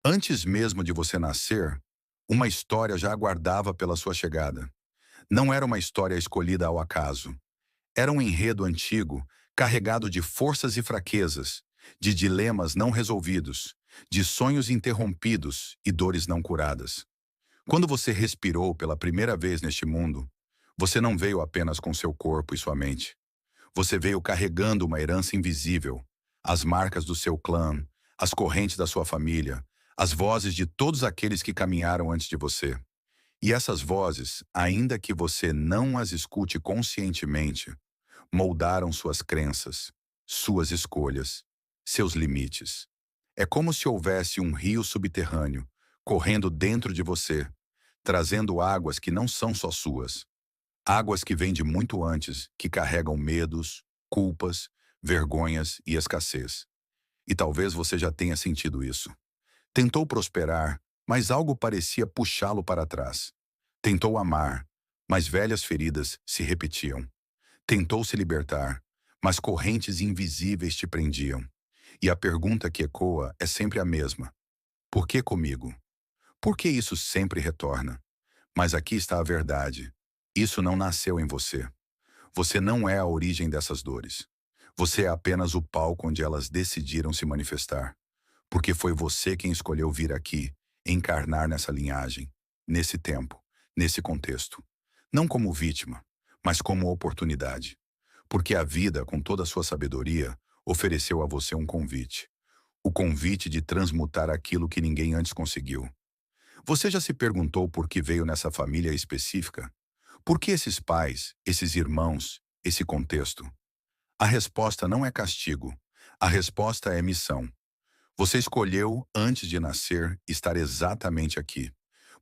Antes mesmo de você nascer, uma história já aguardava pela sua chegada. Não era uma história escolhida ao acaso. Era um enredo antigo, carregado de forças e fraquezas, de dilemas não resolvidos, de sonhos interrompidos e dores não curadas. Quando você respirou pela primeira vez neste mundo, você não veio apenas com seu corpo e sua mente. Você veio carregando uma herança invisível, as marcas do seu clã, as correntes da sua família, as vozes de todos aqueles que caminharam antes de você. E essas vozes, ainda que você não as escute conscientemente, moldaram suas crenças, suas escolhas, seus limites. É como se houvesse um rio subterrâneo correndo dentro de você, trazendo águas que não são só suas. Águas que vêm de muito antes, que carregam medos, culpas, vergonhas e escassez. E talvez você já tenha sentido isso. Tentou prosperar, mas algo parecia puxá-lo para trás. Tentou amar, mas velhas feridas se repetiam. Tentou se libertar, mas correntes invisíveis te prendiam. E a pergunta que ecoa é sempre a mesma: por que comigo? Por que isso sempre retorna? Mas aqui está a verdade. Isso não nasceu em você. Você não é a origem dessas dores. Você é apenas o palco onde elas decidiram se manifestar. Porque foi você quem escolheu vir aqui, encarnar nessa linhagem, nesse tempo, nesse contexto. Não como vítima, mas como oportunidade. Porque a vida, com toda a sua sabedoria, ofereceu a você um convite. O convite de transmutar aquilo que ninguém antes conseguiu. Você já se perguntou por que veio nessa família específica? Por que esses pais, esses irmãos, esse contexto? A resposta não é castigo. A resposta é missão. Você escolheu, antes de nascer, estar exatamente aqui,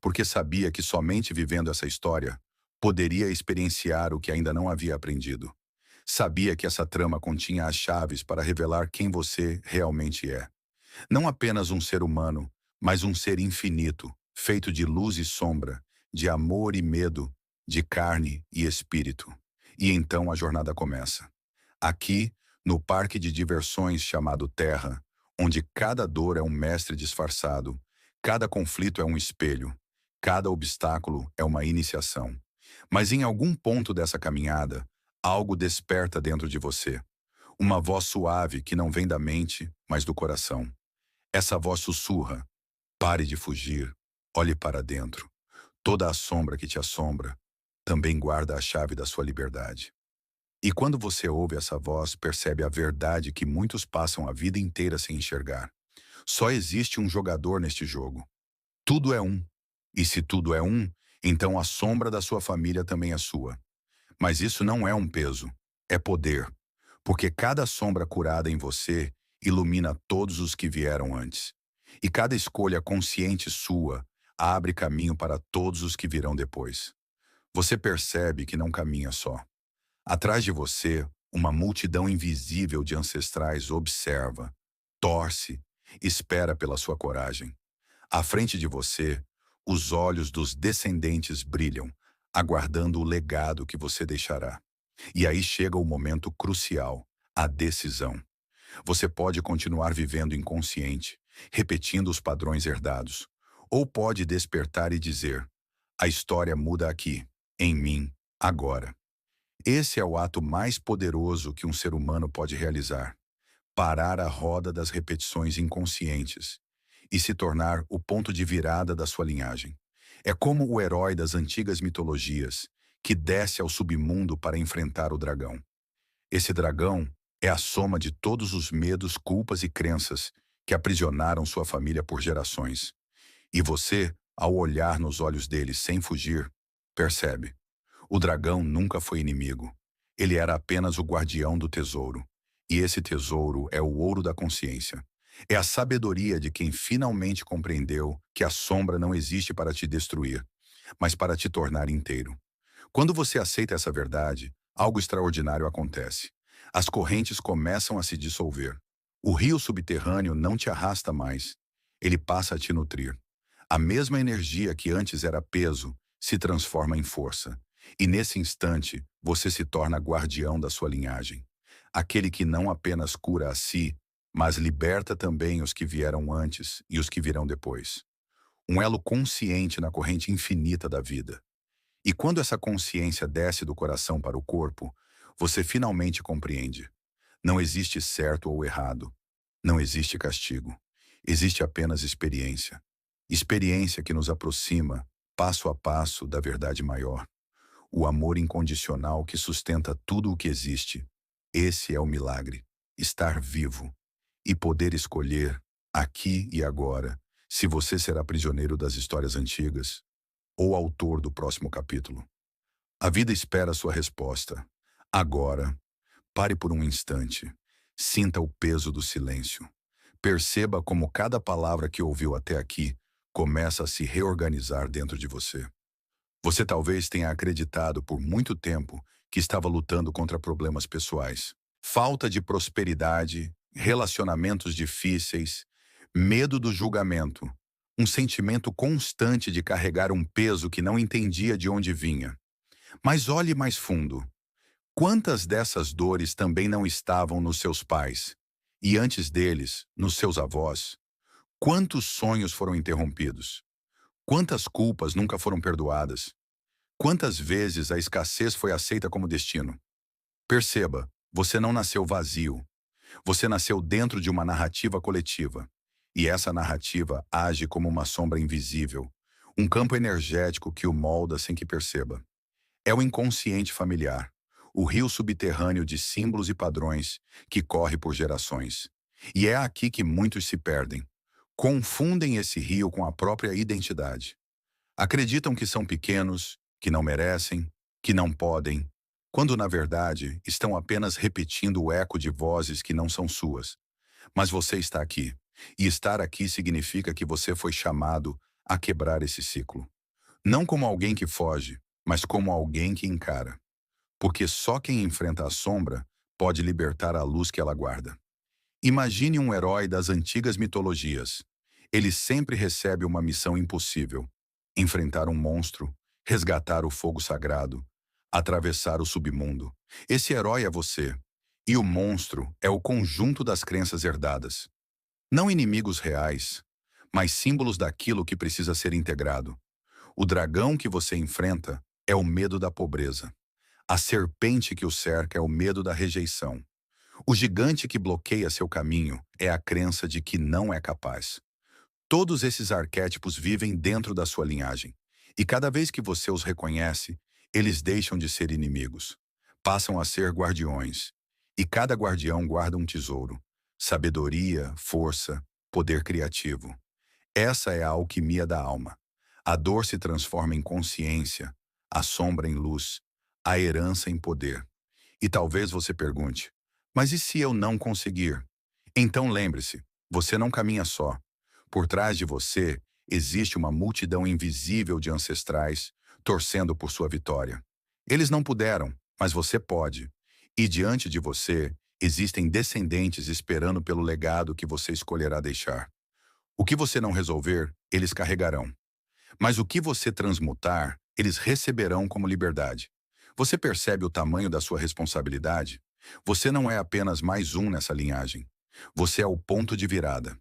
porque sabia que somente vivendo essa história poderia experienciar o que ainda não havia aprendido. Sabia que essa trama continha as chaves para revelar quem você realmente é. Não apenas um ser humano, mas um ser infinito, feito de luz e sombra, de amor e medo, de carne e espírito. E então a jornada começa. Aqui, no parque de diversões chamado Terra, onde cada dor é um mestre disfarçado, cada conflito é um espelho, cada obstáculo é uma iniciação. Mas em algum ponto dessa caminhada, algo desperta dentro de você. Uma voz suave que não vem da mente, mas do coração. Essa voz sussurra: pare de fugir, olhe para dentro. Toda a sombra que te assombra também guarda a chave da sua liberdade. E quando você ouve essa voz, percebe a verdade que muitos passam a vida inteira sem enxergar. Só existe um jogador neste jogo. Tudo é um. E se tudo é um, então a sombra da sua família também é sua. Mas isso não é um peso, é poder. Porque cada sombra curada em você ilumina todos os que vieram antes. E cada escolha consciente sua abre caminho para todos os que virão depois. Você percebe que não caminha só. Atrás de você, uma multidão invisível de ancestrais observa, torce, espera pela sua coragem. À frente de você, os olhos dos descendentes brilham, aguardando o legado que você deixará. E aí chega o momento crucial, a decisão. Você pode continuar vivendo inconsciente, repetindo os padrões herdados, ou pode despertar e dizer: a história muda aqui, em mim, agora. Esse é o ato mais poderoso que um ser humano pode realizar: parar a roda das repetições inconscientes e se tornar o ponto de virada da sua linhagem. É como o herói das antigas mitologias, que desce ao submundo para enfrentar o dragão. Esse dragão é a soma de todos os medos, culpas e crenças que aprisionaram sua família por gerações. E você, ao olhar nos olhos dele sem fugir, percebe: o dragão nunca foi inimigo. Ele era apenas o guardião do tesouro. E esse tesouro é o ouro da consciência. É a sabedoria de quem finalmente compreendeu que a sombra não existe para te destruir, mas para te tornar inteiro. Quando você aceita essa verdade, algo extraordinário acontece. As correntes começam a se dissolver. O rio subterrâneo não te arrasta mais. Ele passa a te nutrir. A mesma energia que antes era peso se transforma em força. E nesse instante, você se torna guardião da sua linhagem. Aquele que não apenas cura a si, mas liberta também os que vieram antes e os que virão depois. Um elo consciente na corrente infinita da vida. E quando essa consciência desce do coração para o corpo, você finalmente compreende. Não existe certo ou errado. Não existe castigo. Existe apenas experiência. Experiência que nos aproxima, passo a passo, da verdade maior. O amor incondicional que sustenta tudo o que existe. Esse é o milagre. Estar vivo. E poder escolher, aqui e agora, se você será prisioneiro das histórias antigas ou autor do próximo capítulo. A vida espera sua resposta. Agora, pare por um instante. Sinta o peso do silêncio. Perceba como cada palavra que ouviu até aqui começa a se reorganizar dentro de você. Você talvez tenha acreditado por muito tempo que estava lutando contra problemas pessoais. Falta de prosperidade, relacionamentos difíceis, medo do julgamento, um sentimento constante de carregar um peso que não entendia de onde vinha. Mas olhe mais fundo. Quantas dessas dores também não estavam nos seus pais? E antes deles, nos seus avós? Quantos sonhos foram interrompidos? Quantas culpas nunca foram perdoadas? Quantas vezes a escassez foi aceita como destino? Perceba, você não nasceu vazio. Você nasceu dentro de uma narrativa coletiva. E essa narrativa age como uma sombra invisível, um campo energético que o molda sem que perceba. É o inconsciente familiar, o rio subterrâneo de símbolos e padrões que corre por gerações. E é aqui que muitos se perdem. Confundem esse rio com a própria identidade. Acreditam que são pequenos, que não merecem, que não podem, quando na verdade estão apenas repetindo o eco de vozes que não são suas. Mas você está aqui, e estar aqui significa que você foi chamado a quebrar esse ciclo. Não como alguém que foge, mas como alguém que encara. Porque só quem enfrenta a sombra pode libertar a luz que ela guarda. Imagine um herói das antigas mitologias. Ele sempre recebe uma missão impossível: enfrentar um monstro, resgatar o fogo sagrado, atravessar o submundo. Esse herói é você, e o monstro é o conjunto das crenças herdadas. Não inimigos reais, mas símbolos daquilo que precisa ser integrado. O dragão que você enfrenta é o medo da pobreza. A serpente que o cerca é o medo da rejeição. O gigante que bloqueia seu caminho é a crença de que não é capaz. Todos esses arquétipos vivem dentro da sua linhagem. E cada vez que você os reconhece, eles deixam de ser inimigos. Passam a ser guardiões. E cada guardião guarda um tesouro: sabedoria, força, poder criativo. Essa é a alquimia da alma. A dor se transforma em consciência, a sombra em luz, a herança em poder. E talvez você pergunte: mas e se eu não conseguir? Então lembre-se, você não caminha só. Por trás de você existe uma multidão invisível de ancestrais torcendo por sua vitória. Eles não puderam, mas você pode. E diante de você existem descendentes esperando pelo legado que você escolherá deixar. O que você não resolver, eles carregarão. Mas o que você transmutar, eles receberão como liberdade. Você percebe o tamanho da sua responsabilidade? Você não é apenas mais um nessa linhagem. Você é o ponto de virada.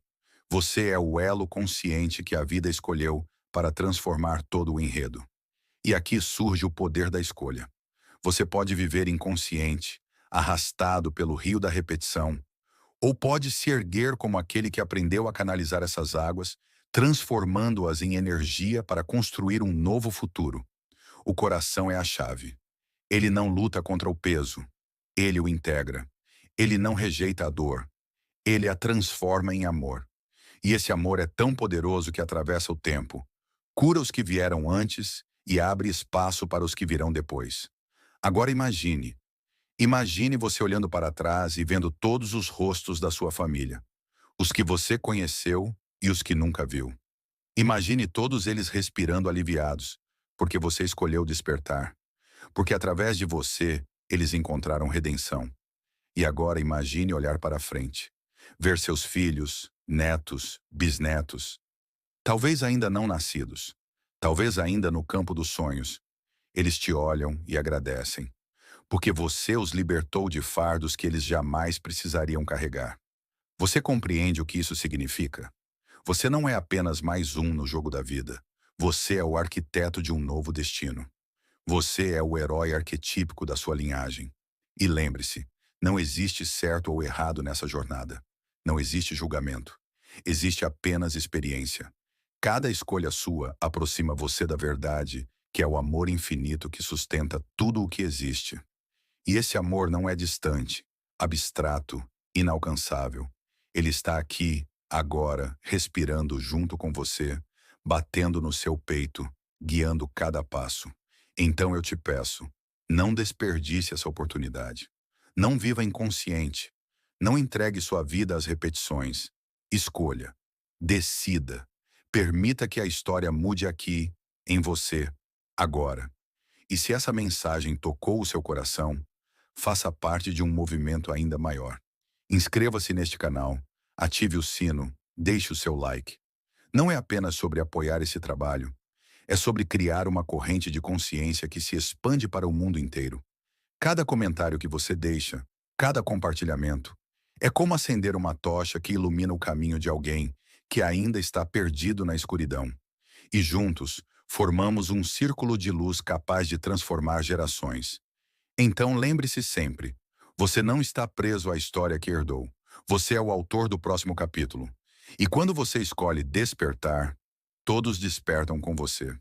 Você é o elo consciente que a vida escolheu para transformar todo o enredo. E aqui surge o poder da escolha. Você pode viver inconsciente, arrastado pelo rio da repetição, ou pode se erguer como aquele que aprendeu a canalizar essas águas, transformando-as em energia para construir um novo futuro. O coração é a chave. Ele não luta contra o peso. Ele o integra. Ele não rejeita a dor. Ele a transforma em amor. E esse amor é tão poderoso que atravessa o tempo, cura os que vieram antes e abre espaço para os que virão depois. Agora imagine. Imagine você olhando para trás e vendo todos os rostos da sua família. Os que você conheceu e os que nunca viu. Imagine todos eles respirando aliviados, porque você escolheu despertar. Porque através de você, eles encontraram redenção. E agora imagine olhar para frente. Ver seus filhos, netos, bisnetos. Talvez ainda não nascidos. Talvez ainda no campo dos sonhos. Eles te olham e agradecem. Porque você os libertou de fardos que eles jamais precisariam carregar. Você compreende o que isso significa? Você não é apenas mais um no jogo da vida. Você é o arquiteto de um novo destino. Você é o herói arquetípico da sua linhagem. E lembre-se, não existe certo ou errado nessa jornada. Não existe julgamento. Existe apenas experiência. Cada escolha sua aproxima você da verdade, que é o amor infinito que sustenta tudo o que existe. E esse amor não é distante, abstrato, inalcançável. Ele está aqui, agora, respirando junto com você, batendo no seu peito, guiando cada passo. Então eu te peço, não desperdice essa oportunidade. Não viva inconsciente. Não entregue sua vida às repetições. Escolha. Decida. Permita que a história mude aqui, em você, agora. E se essa mensagem tocou o seu coração, faça parte de um movimento ainda maior. Inscreva-se neste canal, ative o sino, deixe o seu like. Não é apenas sobre apoiar esse trabalho, é sobre criar uma corrente de consciência que se expande para o mundo inteiro. Cada comentário que você deixa, cada compartilhamento, é como acender uma tocha que ilumina o caminho de alguém que ainda está perdido na escuridão. E juntos, formamos um círculo de luz capaz de transformar gerações. Então lembre-se sempre, você não está preso à história que herdou. Você é o autor do próximo capítulo. E quando você escolhe despertar, todos despertam com você.